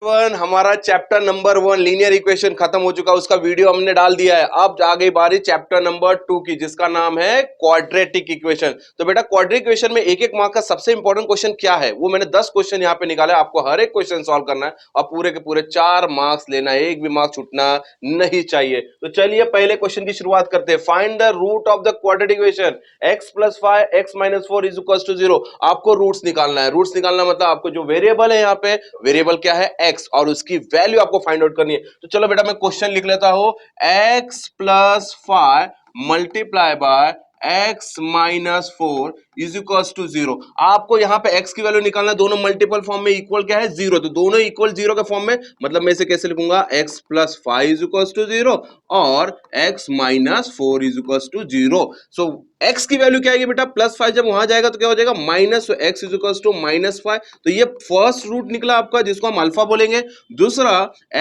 हमारा chapter number 1 linear equation खत्म हो चुका है, उसका वीडियो हमने डाल दिया है। अब आ गई बारी चैप्टर नंबर 2 की, जिसका नाम है क्वाड्रेटिक इक्वेशन। तो बेटा क्वाड्रेटिक इक्वेशन में एक एक मार्क का सबसे इंपॉर्टेंट क्वेश्चन क्या है, वो मैंने 10 क्वेश्चन यहाँ पे निकाला है। आपको हर एक क्वेश्चन सॉल्व करना है और पूरे के पूरे 4 मार्क्स लेना है, एक भी मार्क्स छूटना नहीं चाहिए। तो चलिए पहले क्वेश्चन की शुरुआत करते हैं। Find the root of the quadratic equation x + 5 x - 4 = 0। आपको रूट्स निकालना है। रूट्स निकालना मतलब आपको जो वेरिएबल है, यहाँ पे वेरिएबल क्या है x, और उसकी वैल्यू आपको फाइंड आउट करनी है। तो चलो बेटा मैं क्वेश्चन लिख लेता हूं, x + 5 मल्टीप्लाई बाय x - 4 = 0। आपको यहाँ पे x की वैल्यू निकालना, दोनों मल्टीपल फॉर्म में इक्वल क्या है 0, तो दोनों इक्वल 0 के फॉर्म में, मतलब मैं इसे कैसे लिखूंगा x + 5 = 0 और x - 4 = 0। सो x की वैल्यू क्या आएगी बेटा, +5 जब वहां जाएगा तो क्या हो जाएगा माइनस, तो x = -5। तो ये फर्स्ट रूट निकला आपका, जिसको हम अल्फा बोलेंगे। दूसरा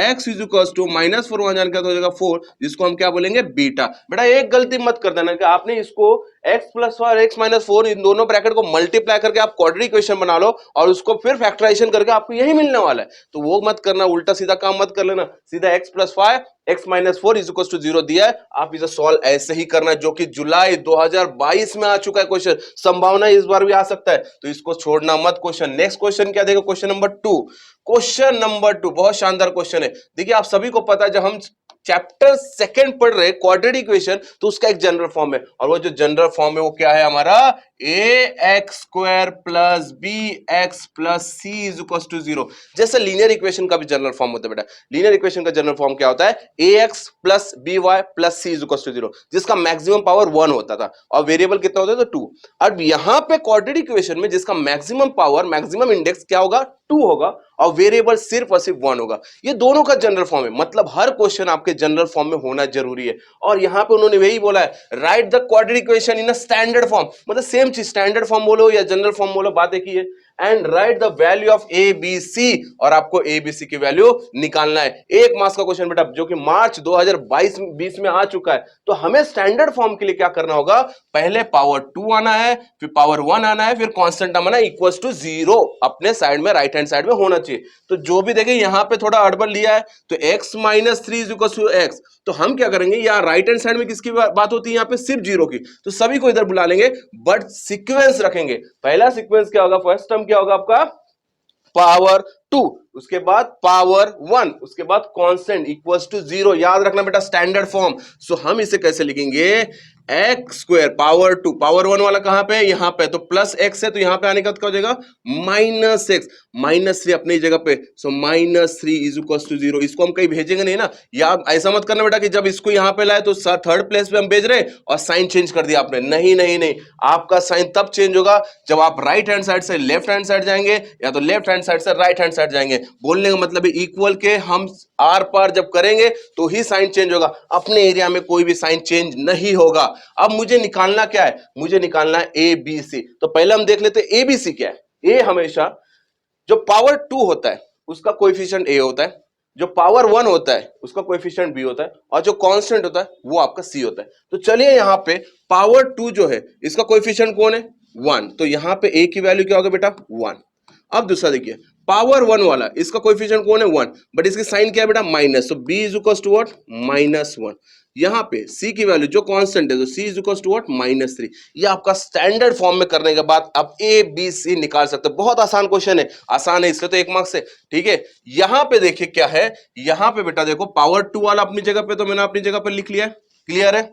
x -4 वहां जाने का तो हो जाएगा 4, जिसको हम क्या बोलेंगे बीटा। बेटा एक गलती मत कर देना कि आपने इसको x + 5 x - 4 इन दोनों ब्रैकेट को मल्टीप्लाई करके आप क्वाड्रेटिक इक्वेशन बना लो और उसको फिर फैक्टराइजेशन करके आपको यही मिलने वाला है। तो वो मत करना, उल्टा सीधा काम मत कर लेना। सीधा x + 5 x - 4 = 0 दिया है, आप इसे सॉल्व ऐसे ही करना, जो कि जुलाई 2022 में आ चुका है क्वेश्चन। संभावना इस बार भी आ सकता है, तो इसको छोड़ना मत। क्वेश्चन नेक्स्ट क्वेश्चन क्या देगा, क्वेश्चन नंबर 2। क्वेश्चन नंबर 2 बहुत शानदार क्वेश्चन है। देखिए आप सभी को पता है, जब हम चैप्टर सेकंड पढ़ रहे क्वाड्रेटिक इक्वेशन, तो उसका एक जनरल फॉर्म है, और वो जो जनरल फॉर्म है वो क्या है हमारा, ax² + bx + c = 0। जैसे लीनियर इक्वेशन का भी जनरल फॉर्म होता है बेटा। लीनियर इक्वेशन का जनरल फॉर्म क्या होता है, ax + by + c = 0, जिसका मैक्सिमम पावर 1 होता था और वेरिएबल कितना होता था, 2। अब यहां पे क्वाड्रेटिक इक्वेशन में जिसका मैक्सिमम पावर, मैक्सिमम इंडेक्स क्या होगा, 2 होगा, और वेरिएबल सिर्फ और सिर्फ 1 होगा। ये दोनों का जनरल फॉर्म है, मतलब हर क्वेश्चन आपके जनरल फॉर्म में होना जरूरी है। और यहां पे उन्होंने वही बोला है, right the quadratic equation in a standard form, मतलब सेम चीज, स्टैंडर्ड फॉर्म बोलो या जनरल फॉर्म बोलो, बात एक ही है। And right the value of a b c, और आपको ए बी सी की वैल्यू निकालना है। एक मार्क्स का क्वेश्चन बेटा, जो कि मार्च 2022 में आ चुका है। तो हमें स्टैंडर्ड फॉर्म के लिए क्या करना होगा, पहले पावर 2 आना है, फिर पावर 1 आना है, फिर कांस्टेंट आना है इक्वल्स टू 0 अपने साइड में, राइट हैंड साइड में होना चाहिए। तो जो भी देखें यहां पे थोड़ा अड़बड़ लिया है, तो x - 3 = x, तो हम क्या करेंगे, यहाँ राइट हैंड साइड में किसकी बात होती है, यहाँ पे सिर्फ 0 की, तो सभी को इधर बुला लेंगे, बट सीक्वेंस रखेंगे। पहला सीक्वेंस क्या होगा, फर्स्ट टर्म क्या होगा आपका, पावर 2, उसके बाद पावर 1, उसके बाद कांस्टेंट इक्वल्स टू 0। याद रखना बेटा स्टैंडर्ड फॉर्म। सो हम इसे कैसे लिखेंगे, x² पावर 2, पावर 1 वाला कहां पे है, यहां पे, तो प्लस x है, तो यहां पे आने का क्या हो जाएगा, -x, -3 अपनी जगह पे, सो -3 = 0। इसको हम कहीं भेजेंगे नहीं ना, या ऐसा मत करना बेटा कि जब इसको यहां पे लाए तो थर्ड प्लेस पे हम भेज रहे हैं और साइन चेंज कर दिया आपने। नहीं नहीं नहीं, आपका साइन तब चेंज होगा जब आप राइट हैंड साइड से लेफ्ट हैंड साइड जाएंगे, या तो लेफ्ट हैंड साइड से राइट हैंड साइड जाएंगे। बोलने का मतलब है इक्वल के हम आर पार जब करेंगे तो ही साइन चेंज होगा, अपने एरिया में कोई भी साइन चेंज नहीं होगा। अब मुझे निकालना क्या है, मुझे निकालना है ए बी सी। तो पहले हम देख लेते हैं ए बी सी क्या है। ए हमेशा जो पावर 2 होता है उसका कोएफिशिएंट ए होता है, जो पावर 1 होता है उसका कोएफिशिएंट बी होता है, और जो कांस्टेंट होता है वो आपका सी होता है। तो चलिए यहाँ पे पावर 2 जो है इसका कोएफिशिएंट कौन है, 1, तो यहाँ पे ए की वैल्यू क्या होगा बेटा, 1। अब दूसरा देखिए, पावर 1 वाला इसका कोएफिशिएंट कौन है, 1, बट इसकी साइन क्या है बेटा, माइनस, तो b इज टू व्हाट, -1। यहाँ पे c की वैल्यू जो कांस्टेंट है, तो c इज टू व्हाट, -3। ये आपका स्टैंडर्ड फॉर्म में करने के बाद आप ए बी सी निकाल सकते हो। बहुत आसान क्वेश्चन है, आसान है इसलिए तो 1 मार्क्स है, ठीक है। यहाँ पे देखिए क्या है, यहाँ पे बेटा देखो पावर 2 वाला अपनी जगह पे, तो मैंने अपनी जगह पे लिख लिया, क्लियर है।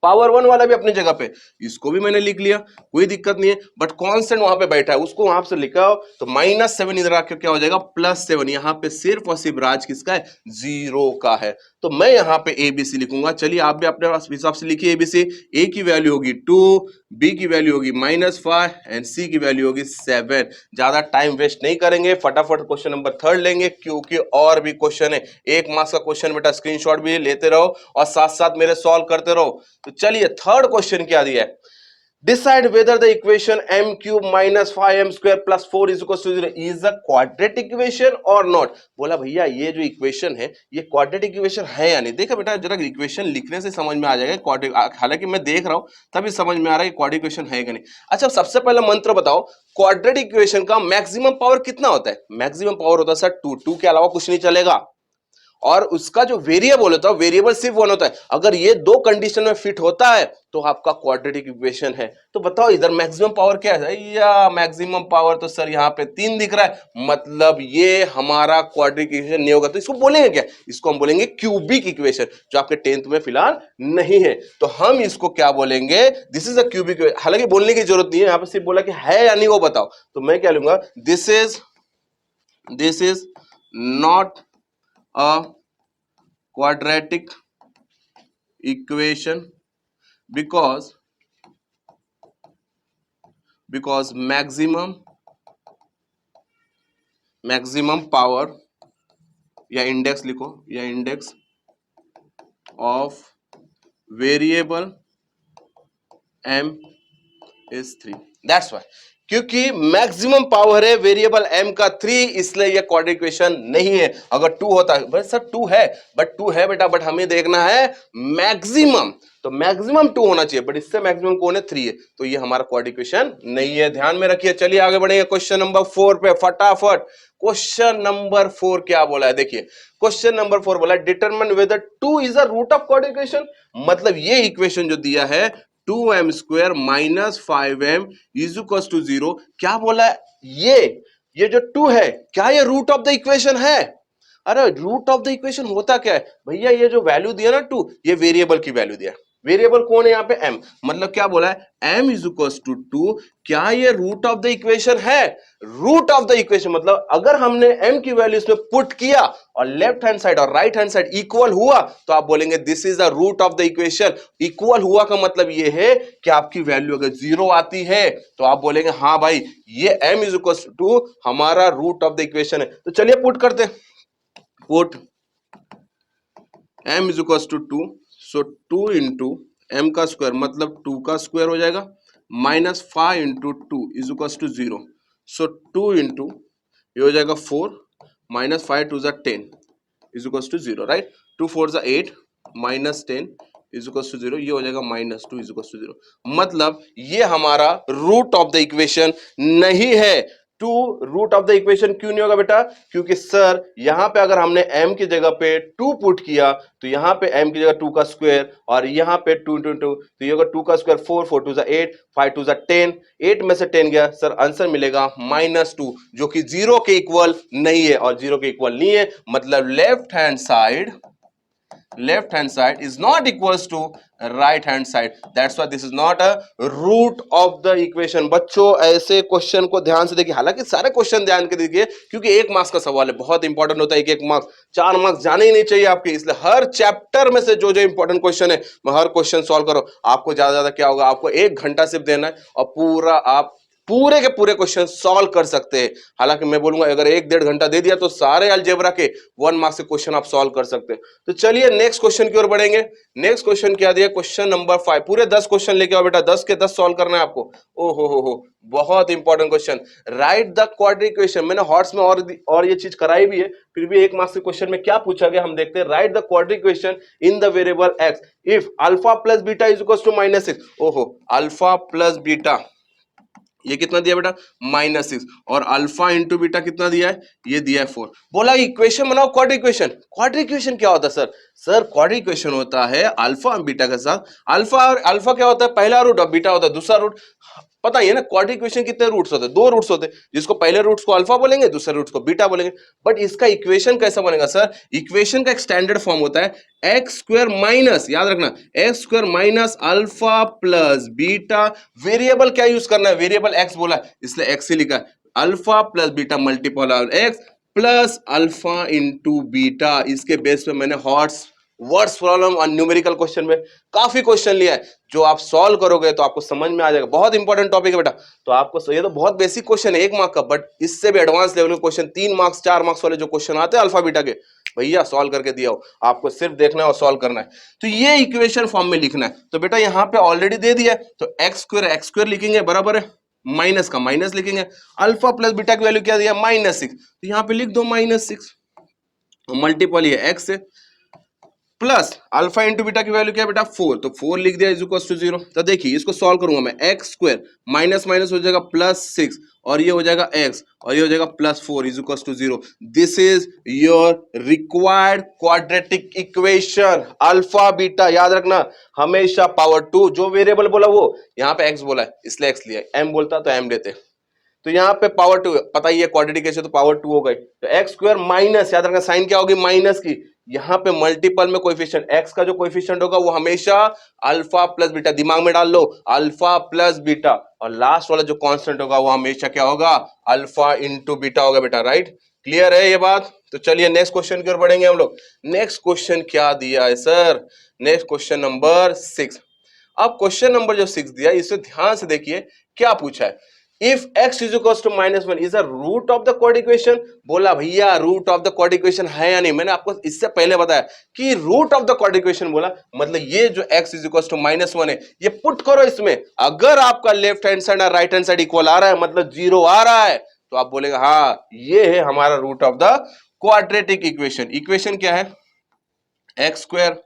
पावर 1 वाला भी अपनी जगह पे, इसको भी मैंने लिख लिया, कोई दिक्कत नहीं है, बट कांस्टेंट वहां पे बैठा है, उसको वहां से लिखा हो, तो -7 इधर आके क्या हो जाएगा, +7। यहाँ पे सिर्फ और सिर्फ राज किसका है, 0 का है। तो मैं यहाँ पे एबीसी लिखूंगा। चलिए आप भी अपने हिसाब से लिखिए एबीसी। ए की वैल्यू होगी 2, बी की वैल्यू होगी -5 एंड सी की वैल्यू होगी 7। ज्यादा टाइम वेस्ट नहीं करेंगे, फटाफट क्वेश्चन नंबर 3 लेंगे, क्योंकि और भी क्वेश्चन है। 1 मार्क्स का क्वेश्चन बेटा, स्क्रीनशॉट भी लेते रहो और साथ साथ मेरे सॉल्व करते रहो। तो चलिए थर्ड क्वेश्चन क्या दिया है, Decide whether the equation m cube minus 5m square plus 4 is equal to 0 is a quadratic equation or not। बोला भैया ये जो इक्वेशन है ये क्वाड्रेटिक इक्वेशन है या नहीं। देखा बेटा जरा इक्वेशन लिखने से समझ में आ जाएगा क्वाड्रेटिक, हालांकि मैं देख रहा हूं तभी समझ में आ रहा है कि क्वाड्रेटिक इक्वेशन है कि नहीं। अच्छा सबसे पहला मंत्र बताओ, क्वाड्रेटिक इक्वेशन का मैक्सिमम पावर कितना होता है? मैक्सिमम पावर होता है सर 2, 2 के अलावा कुछ नहीं चलेगा। और उसका जो वेरिएबल होता है वेरिएबल सिर्फ वन होता है। अगर ये दो कंडीशन में फिट होता है तो आपका क्वाड्रेटिक इक्वेशन है। तो बताओ इधर मैक्सिमम पावर क्या है? या मैक्सिमम पावर तो सर यहाँ पे 3 दिख रहा है, मतलब ये हमारा क्वाड्रेटिक इक्वेशन नहीं होगा। तो इसको बोलेंगे क्या? इसको हम बोलेंगे क्यूबिक इक्वेशन, जो आपके 10th में फिलहाल नहीं है। तो हम इसको क्या बोलेंगे? This is a cubic. हालांकि बोलने की जरूरत नहीं है, यहाँ पे सिर्फ बोला कि है या नहीं वो बताओ। तो मैं क्या लूंगा? This is not a quadratic equation because maximum power, या इंडेक्स लिखो, या index of variable m is 3। That's why, क्योंकि मैक्सिमम पावर है वेरिएबल m का 3, इसलिए ये क्वाड्रेटिक इक्वेशन नहीं है। अगर 2 होता है, बट सर 2 है, बट 2 है बेटा, बट हमें देखना है मैक्सिमम। तो मैक्सिमम 2 होना चाहिए, बट इससे मैक्सिमम कौन है? 3 है। तो ये हमारा क्वाड्रेटिक इक्वेशन नहीं है, ध्यान में रखिए। चलिए आगे बढ़ेंगे क्वेश्चन नंबर 4 पे फटाफट। क्वेश्चन नंबर 4 क्या बोला है? देखिए क्वेश्चन नंबर 4 बोला determine whether 2 is a root of quadratic equation. मतलब ये इक्वेशन जो दिया है 2m square minus 5m is equal to 0, क्या बोला है? ये जो 2 है क्या ये रूट ऑफ द इक्वेशन है? अरे रूट ऑफ द इक्वेशन होता क्या है भैया? ये जो वैल्यू दिया ना 2, ये वेरिएबल की वैल्यू दिया। वेरिएबल कौन है यहाँ पे? m। मतलब क्या बोला है? m इज इक्वल टू 2, क्या ये रूट ऑफ द इक्वेशन है? रूट ऑफ द इक्वेशन मतलब अगर हमने m की वैल्यू इसमें पुट किया और लेफ्ट हैंड साइड और राइट हैंड साइड इक्वल हुआ तो आप बोलेंगे this is the root of the equation. Equal हुआ का मतलब ये है कि आपकी वैल्यू अगर 0 आती है तो आप बोलेंगे हाँ भाई ये m इज इक्वल टू हमारा रूट ऑफ द इक्वेशन है। तो चलिए पुट करते हैं, put m is equal to 2, so 2 into m का स्क्वायर मतलब 2 का स्क्वायर हो जाएगा, minus 5 into 2 is equal to 0, so 2 into ये हो जाएगा 4, minus 5 two 10 is equal to 0, right. 2 4 8, minus 10 is equal to 0, ये हो जाएगा माइनस 2 इज इक्वल टू 0। मतलब ये हमारा रूट ऑफ द इक्वेशन नहीं है। 2 रूट ऑफ द इक्वेशन क्यों नहीं होगा बेटा? क्योंकि सर यहां पे अगर हमने m की जगह पे 2 पुट किया तो यहां पे m की जगह 2 का स्क्वायर और यहां पे 2 इंटू 2, तो ये होगा 2 का स्क्वायर 4, 4 टू 8, 5 टू 10, 8 में से 10 गया सर, आंसर मिलेगा -2, जो कि 0 के इक्वल नहीं है। और 0 के इक्वल नहीं है मतलब left hand side is not equals to right hand side, that's why this is not a root of the equation। बच्चों ऐसे क्वेश्चन को ध्यान से देखिए, हालांकि सारे क्वेश्चन ध्यान के देखिए क्योंकि 1 मार्क्स का सवाल है, बहुत इंपॉर्टेंट होता है। 1 मार्क्स, 4 मार्क्स जाने ही नहीं चाहिए आपके, इसलिए हर चैप्टर में से जो इंपॉर्टेंट क्वेश्चन है मैं हर क्वेश्चन सॉल्व करो। आपको ज्यादा क्या होगा, आपको 1 घंटा सिर्फ देना है और पूरा आप पूरे के पूरे क्वेश्चन सॉल्व कर सकते हैं। हालांकि मैं बोलूंगा अगर 1-1.5 घंटा दे दिया तो सारे अलजेब्रा के 1 मार्क्स के क्वेश्चन आप सॉल्व कर सकते हैं। तो चलिए नेक्स्ट क्वेश्चन की ओर बढ़ेंगे। नेक्स्ट क्वेश्चन क्या दिया? क्वेश्चन नंबर 5, पूरे 10 क्वेश्चन लेके आओ बेटा, 10 के 10 सॉल्व करना है आपको। ओ हो, बहुत important question. Right the quadratic equation. मैंने हॉट्स में और ये चीज कराई भी है, फिर भी 1 मार्क्स के क्वेश्चन में क्या पूछा गया हम देखते हैं। Write the quadratic equation in the variable x if alpha plus beta is equal to -6। ओहो, अल्फा प्लस बीटा ये कितना दिया बेटा? -6, और अल्फा इंटू बीटा कितना दिया है? ये दिया है 4। बोला इक्वेशन बनाओ क्वाड्रेटिक इक्वेशन। क्वाड्रेटिक इक्वेशन क्या होता है सर? सर क्वाड्रेटिक इक्वेशन होता है अल्फा और बीटा के साथ, अल्फा क्या होता है? पहला रूट, और बीटा होता है दूसरा रूट। पता ही है ना क्वाड्रेटिक इक्वेशन कितने रूट्स होते हैं? 2 रूट्स होते हैं, जिसको पहले रूट्स को अल्फा बोलेंगे, दूसरे रूट्स को बीटा बोलेंगे। बट इसका इक्वेशन कैसा बनेगा सर? इक्वेशन का एक स्टैंडर्ड फॉर्म होता है एक्स स्क्वायर माइनस, याद रखना, x square minus alpha plus beta. Variable क्या यूज करना है? वेरिएबल एक्स बोला इसलिए एक्स ही लिखा है। Alpha plus beta multiple x plus alpha into beta. इसके बेस पे मैंने हॉट्स वर्ड्स प्रॉब्लम और न्यूमेरिकल क्वेश्चन में काफी क्वेश्चन लिया है, जो आप सॉल्व करोगे तो आपको समझ में आ जाएगा। बहुत इंपॉर्टेंट टॉपिक है बेटा। तो आपको ये तो बहुत बेसिक क्वेश्चन है 1 मार्क का, बट इससे भी एडवांस लेवल के क्वेश्चन 3 मार्क्स 4 मार्क्स वाले जो क्वेश्चन आते हैं अल्फा बीटा के, भैया सॉल्व करके दिया हो, आपको सिर्फ देखना है और सॉल्व करना है। तो ये इक्वेशन फॉर्म में लिखना है। तो बेटा यहाँ पे ऑलरेडी दे दिया है, तो एक्स स्क्वायर लिखेंगे बराबर है माइनस का माइनस लिखेंगे, अल्फा प्लस बीटा की वैल्यू क्या दिया -6, तो यहाँ पे लिख दो -6, मल्टीपल ये एक्स है प्लस अल्फा इंटू बीटा की वैल्यू क्या है बेटा 4, तो 4 लिख दिया इज इक्वल टू 0। तो देखिए इसको सॉल्व करूंगा मैं, एक्स स्क्वायर माइनस माइनस हो जाएगा +6 और ये हो जाएगा x और ये हो जाएगा +4 is equal to 0। This is your required quadratic equation. Alpha beta याद रखना हमेशा पावर 2, जो वेरिएबल बोला वो यहाँ पे x बोला है इसलिए x लिया, m बोलता तो m लेते। तो यहाँ पे पावर 2 पता ही है क्वाड्रेटिक इक्वेशन, तो पावर 2 हो गई, तो एक्स स्क्वायर माइनस याद रखना साइन क्या होगी माइनस की, यहाँ पे मल्टीपल में कोएफिशिएंट x का जो कोएफिशिएंट होगा वो हमेशा अल्फा प्लस बीटा, दिमाग में डाल लो अल्फा प्लस बीटा, और लास्ट वाला जो कांस्टेंट होगा वो हमेशा क्या होगा अल्फा इंटू बीटा होगा बेटा, राइट। क्लियर है ये बात। तो चलिए नेक्स्ट क्वेश्चन की ओर बढ़ेंगे हम लोग। नेक्स्ट क्वेश्चन क्या दिया है सर, नेक्स्ट क्वेश्चन नंबर 6। अब क्वेश्चन नंबर जो 6 दिया इसे ध्यान से देखिए क्या पूछा है, if x is equal to -1 is a root of the quad equation. बोला भैया root of the quad equation है या नहीं, मैंने आपको इससे पहले बताया कि root of the quad equation बोला मतलब ये जो x इज इक्वल टू -1 है ये पुट करो इसमें, अगर आपका लेफ्ट हैंड साइड और राइट हैंड साइड इक्वल आ रहा है मतलब 0 आ रहा है तो आप बोलेगा हाँ ये है हमारा root of the quadratic equation. Equation क्या है, x square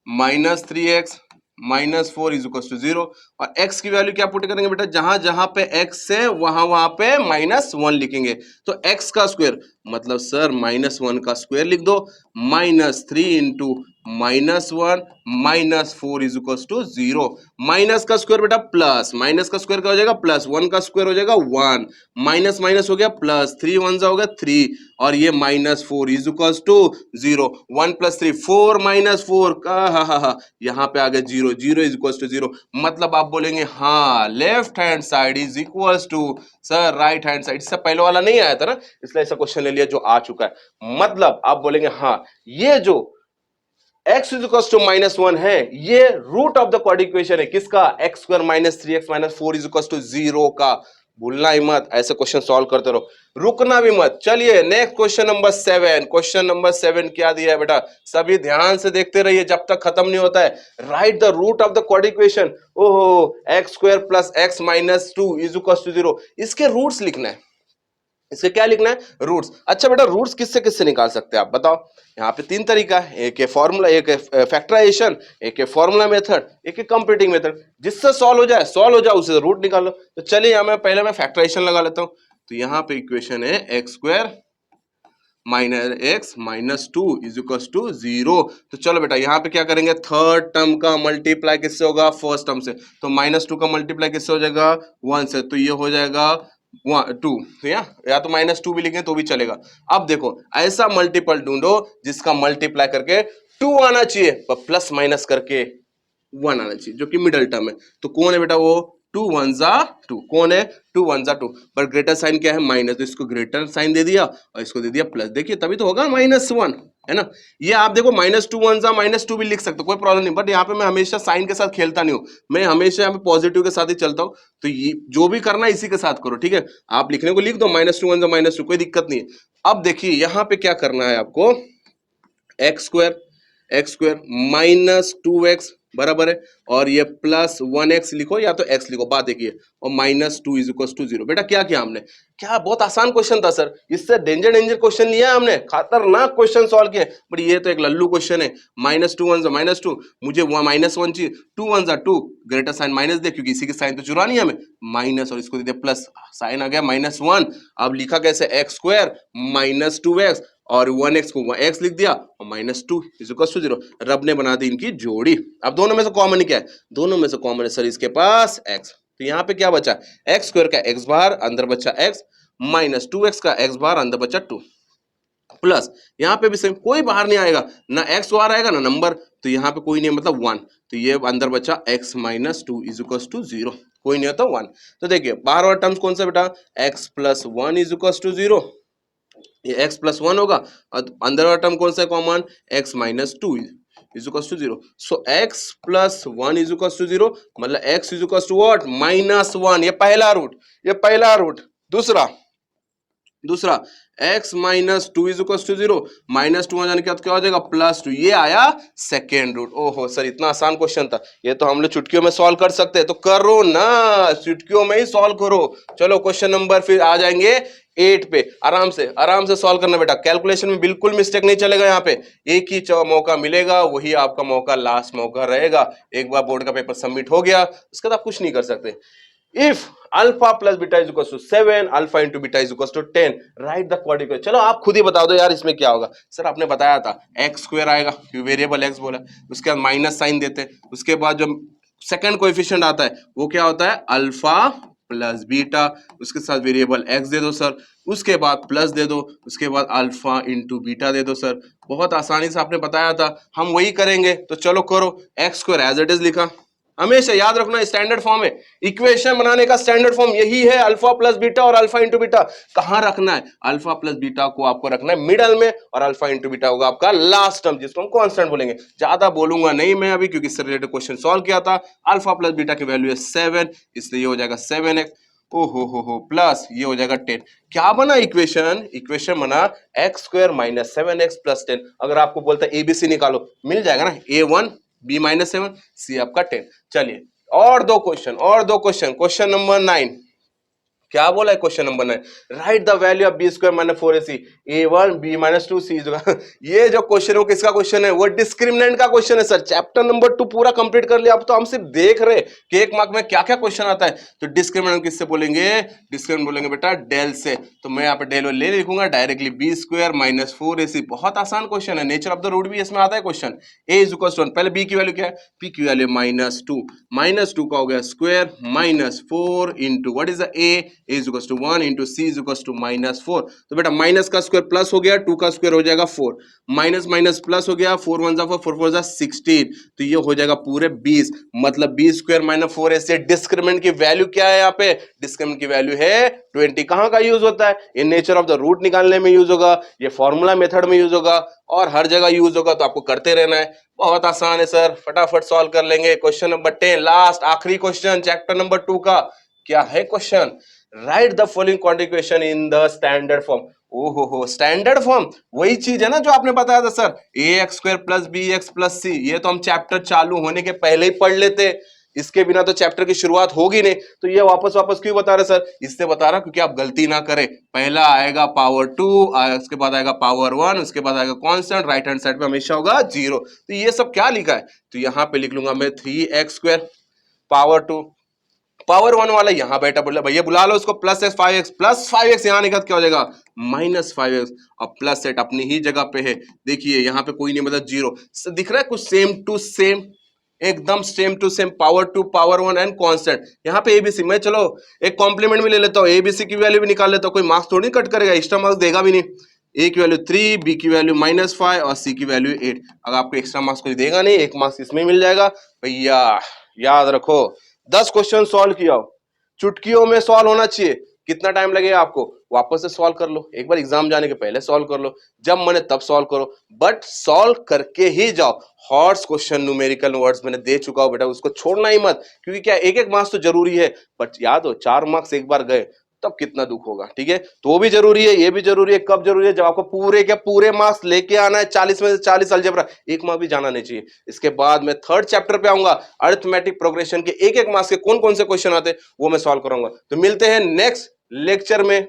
-3x -4 is equal to 0, और x की वैल्यू क्या पुट करेंगे बेटा, जहां जहां पे x है वहां पे -1 लिखेंगे, तो x का स्क्वायर मतलब सर -1 का स्क्वायर लिख दो, -3 into -1 -4 is equal to 0। Minus का स्क्वायर बेटा प्लस, माइनस का स्क्वायर क्या हो जाएगा प्लस, 1 का स्क्वायर हो जाएगा 1, माइनस माइनस हो गया प्लस, 3 1 हो गया 3, और ये -4 इज इक्वल टू 0। 1 + 3 4 -4 का यहाँ पे आ गया 0, 0 इज इक्वल टू 0, मतलब आप बोलेंगे हाँ left hand side is equal to sir right hand side. इससे पहले वाला नहीं आया था ना इसलिए ऐसा क्वेश्चन ले लिया जो आ चुका है, मतलब आप बोलेंगे हाँ ये जो x इज इक्वल टू -1 है ये root of the quad equation है, किसका, x square -3x -4 is equal to 0 का। भूलना ही मत, ऐसे क्वेश्चन सॉल्व करते रहो, रुकना भी मत। चलिए next question number 7। Question number 7 क्या दिया है बेटा, सभी ध्यान से देखते रहिए जब तक खत्म नहीं होता है। Right the root of the quad equation, ओहो x square plus x -2 is equal to 0, इसके रूट्स लिखना है, इसके क्या लिखना है रूट्स। अच्छा बेटा रूट्स किससे किससे निकाल सकते हैं आप बताओ, यहाँ पे 3 तरीका है, एक है फॉर्मूला, एक है फैक्टराइजेशन, एक है फॉर्मूला मेथड, एक है कंप्यूटिंग मेथड, जिससे सॉल्व हो जाए उसे रूट निकाल लो। तो चलिए यहाँ मैं पहले मैं फैक्टराइजेशन लगा लेता हूँ, तो यहाँ पे इक्वेशन है x square -x -2 is equal to 0। तो चलो बेटा यहाँ पे क्या करेंगे, थर्ड टर्म का मल्टीप्लाई किससे होगा, फर्स्ट टर्म से, तो -2 का मल्टीप्लाई किससे हो जाएगा 1 से, तो ये हो जाएगा 2, तो या तो -2 भी लिखें तो भी चलेगा। अब देखो ऐसा मल्टीपल ढूंढो जिसका मल्टीप्लाई करके 2 आना चाहिए पर प्लस माइनस करके 1 आना चाहिए जो कि मिडल टर्म है, तो कौन है बेटा वो 2 1 2, कौन है 2 1 2, पर ग्रेटर साइन क्या है माइनस, तो इसको ग्रेटर साइन दे दिया और इसको दे दिया प्लस, देखिए तभी तो होगा -1 है ना। ये आप देखो -2 1 -2 भी लिख सकते हो कोई प्रॉब्लम नहीं, बट यहाँ पे मैं हमेशा साइन के साथ खेलता नहीं हूँ, मैं हमेशा यहाँ पे पॉजिटिव के साथ ही चलता हूँ, तो ये जो भी करना है इसी के साथ करो, ठीक है। आप लिखने को लिख दो -2 1 -2 कोई दिक्कत नहीं है। अब देखिए यहाँ पे क्या करना है आपको, एक्स स्क्वायर -2x बराबर है, और ये +1x लिखो या तो x लिखो, बात देखिए, और -2 इज इक्वल टू 0। बेटा क्या किया हमने, क्या बहुत आसान क्वेश्चन था सर, इससे डेंजर क्वेश्चन लिया है हमने, खतरनाक क्वेश्चन सॉल्व किए, बट ये तो एक लल्लू क्वेश्चन है। -2 1 -2, मुझे -1 चाहिए, 2 1 2, ग्रेटर साइन माइनस दे क्योंकि इसी की साइन तो चुरानी है हमें, माइनस और इसको दे दिया प्लस, साइन आ गया -1। अब लिखा कैसे, एक्स स्क्वायर -2x और 1x को x लिख दिया और -2 इज इक्वल टू 0, रब ने बना दी इनकी जोड़ी। अब दोनों में से कॉमन क्या है, दोनों में से कॉमन है सर इसके पास x, तो यहाँ पे क्या बचा, एक्स स्क्वायर का x बाहर अंदर बचा x, -2x का x बाहर अंदर बचा 2, प्लस यहाँ पे भी सेम, कोई बाहर नहीं आएगा, ना x बाहर आएगा ना नंबर, तो यहाँ पे कोई नहीं है मतलब 1, तो ये अंदर बचा x -2 इज इक्वल टू 0, कोई नहीं होता 1। तो देखिए बाहर वाला टर्म्स कौन सा बेटा, x + 1 इज इक्वल टू 0, ये x + 1 होगा, और अंदर वाला टर्म कौन सा है common, x -2 is equal to 0, सो x + 1 इज इक्वल टू 0, मतलब x is equal to what -1, ये पहला रूट, दूसरा दूसरा x minus two is equal to 0, minus two आ जाने के बाद क्या हो जाएगा +2, ये आया सेकेंड रूट। ओहो सर इतना आसान क्वेश्चन था, ये तो हम लोग चुटकियों में सॉल्व कर सकते हैं, तो करो ना, चुटकियों में ही सॉल्व करो। चलो क्वेश्चन नंबर फिर आ जाएंगे 8 पे, आराम से सॉल्व करना बेटा, कैलकुलेशन में बिल्कुल मिस्टेक नहीं चलेगा, यहाँ पे एक ही मौका मिलेगा, वही आपका मौका लास्ट मौका रहेगा। एक बार बोर्ड का पेपर सबमिट हो गया उसके बाद आप कुछ नहीं कर सकते। If alpha plus beta is equals to 7, alpha into beta is equals to 10, write the quadratic। चलो आप खुद ही बता दो यार इसमें क्या होगा। सर आपने बताया था एक्स स्क्वायर आएगा क्योंकि वेरिएबल एक्स बोला, उसके बाद माइनस साइन देते हैं, उसके बाद जो सेकंड कोएफिशिएंट आता है वो क्या होता है अल्फा प्लस बीटा, उसके साथ वेरिएबल एक्स दे दो सर, उसके बाद प्लस दे दो, उसके बाद अल्फा इंटू बीटा दे दो सर। बहुत आसानी से आपने बताया था, हम वही करेंगे, तो चलो करो। X square as it is लिखा, हमेशा याद रखना स्टैंडर्ड फॉर्म है, इक्वेशन बनाने का स्टैंडर्ड फॉर्म यही है, अल्फा प्लस बीटा और अल्फा इंटू बीटा। कहां रखना है, अल्फा प्लस बीटा को आपको रखना है मिडल में, और अल्फा इंटू बीटा होगा आपका लास्ट टर्म, जिसको हम कांस्टेंट बोलेंगे। ज्यादा बोलूंगा नहीं मैं अभी, क्योंकि इससे रिलेटेड क्वेश्चन सॉल्व किया था। अल्फा प्लस बीटा की वैल्यू है 7, इसलिए ये हो जाएगा 7x, ओ हो प्लस ये हो जाएगा 10। क्या बना इक्वेशन, इक्वेशन बना x square minus 7x plus 10। अगर आपको बोलता है एबीसी निकालो, मिल जाएगा ना, A1 B माइनस 7 C आपका 10। चलिए और दो क्वेश्चन, क्वेश्चन नंबर 9 क्या बोला है, question number 9, write the value of b square minus 4ac, A1 B minus 2 C। ये जो क्वेश्चन है किसका क्वेश्चन है, वो डिस्क्रिमिनेंट का क्वेश्चन है सर। चैप्टर नंबर 2 पूरा कंप्लीट कर लिया, अब तो हम सिर्फ देख रहे कि एक मार्क में क्या क्या क्वेश्चन आता है। तो डिस्क्रिमिनेंट किससे बोलेंगे, डिस्क्रिमिनेंट बोलेंगे बेटा डेल से। तो मैं यहाँ पे डेल ले लिखूंगा directly, B square minus 4ac। बहुत आसान क्वेश्चन है, नेचर ऑफ द रूट भी इसमें आता है question. A is equal to, पहले बी की वैल्यू क्या है, पी की वैल्यू माइनस टू का हो गया square minus 4 into what is the a is equal to 1 into c is equal to minus 4। तो बेटा माइनस का स्क्वायर प्लस हो गया, 2 का स्क्वायर हो जाएगा 4, माइनस माइनस प्लस हो गया, 4 1 जा 4, 4 4 जा 16, तो ये हो जाएगा पूरे 20। मतलब बी स्क्वायर माइनस 4 ऐसे डिस्क्रिमिनेंट की वैल्यू क्या है, यहाँ पे डिस्क्रिमिनेंट की वैल्यू है 20। कहां का यूज होता है, ये नेचर ऑफ द रूट निकालने में यूज होगा, ये फॉर्मूला मेथड में यूज होगा, और हर जगह यूज होगा, तो आपको करते रहना है। बहुत आसान है सर, फटाफट सॉल्व कर लेंगे। क्वेश्चन नंबर 10 लास्ट आखिरी क्वेश्चन चैप्टर नंबर 2 का क्या है question, right the following quadratic equation in the standard form. ओहो स्टैंडर्ड फॉर्म वही चीज है ना जो आपने बताया था sir, ax square plus bx plus c। ये तो हम चैप्टर चालू होने के पहले ही पढ़ लेते, इसके बिना तो चैप्टर की शुरुआत होगी नहीं। तो ये वापस वापस क्यों बता रहे सर, इससे बता रहा क्योंकि आप गलती ना करें। पहला आएगा पावर 2, उसके बाद आएगा पावर 1, उसके बाद आएगा कांस्टेंट, राइट हैंड साइड पे हमेशा होगा 0। तो ये सब क्या लिखा है, तो यहाँ पे लिख लूंगा मैं 3x स्क्वायर पावर 2, पावर 1 वाला यहां बैठा, बोला भैया बुला लो उसको, प्लस 5x यहां निकल क्या हो जाएगा -5x, और प्लस सेट अपनी ही जगह पे है। देखिए यहाँ पे कोई नहीं, मतलब 0 दिख रहा है, कुछ सेम टू सेम, एकदम same to same, power 2 power 1 and constant. यहाँ पे एबीसी मैं चलो एक कॉम्प्लीमेंट भी ले लेता हूँ, एबीसी की वैल्यू भी निकाल लेता हूँ, कोई मार्क्स थोड़ी कट करेगा, एक्स्ट्रा मार्क्स देगा भी नहीं। ए की वैल्यू 3, बी की वैल्यू -5 और सी की वैल्यू 8। अगर आपको एक्स्ट्रा मार्क्स कोई देगा नहीं, एक मार्क्स इसमें मिल जाएगा। भैया याद रखो 10 क्वेश्चन सॉल्व किया हो, चुटकियों में सॉल्व होना चाहिए। कितना टाइम लगेगा आपको, वापस से सॉल्व कर लो, एक बार एग्जाम जाने के पहले सॉल्व कर लो, जब मैंने तब सॉल्व करो, बट सॉल्व करके ही जाओ। हॉर्स क्वेश्चन न्यूमेरिकल वर्ड्स मैंने दे चुका हूं बेटा, उसको छोड़ना ही मत, क्योंकि क्या एक एक मार्क्स तो जरूरी है, बट याद हो 4 मार्क्स एक बार गए तब कितना दुख होगा, ठीक है। तो वो भी जरूरी है, ये भी जरूरी है। कब जरूरी है, जब आपको पूरे के पूरे मार्क्स लेके आना है, 40 में से 40 अलजेब्रा, एक मार्क्स भी जाना नहीं चाहिए। इसके बाद मैं थर्ड चैप्टर पे आऊंगा, अरिथमेटिक प्रोग्रेशन के एक एक मार्क्स के कौन कौन से क्वेश्चन आते हैं वो मैं सॉल्व करूंगा। तो मिलते हैं नेक्स्ट लेक्चर में।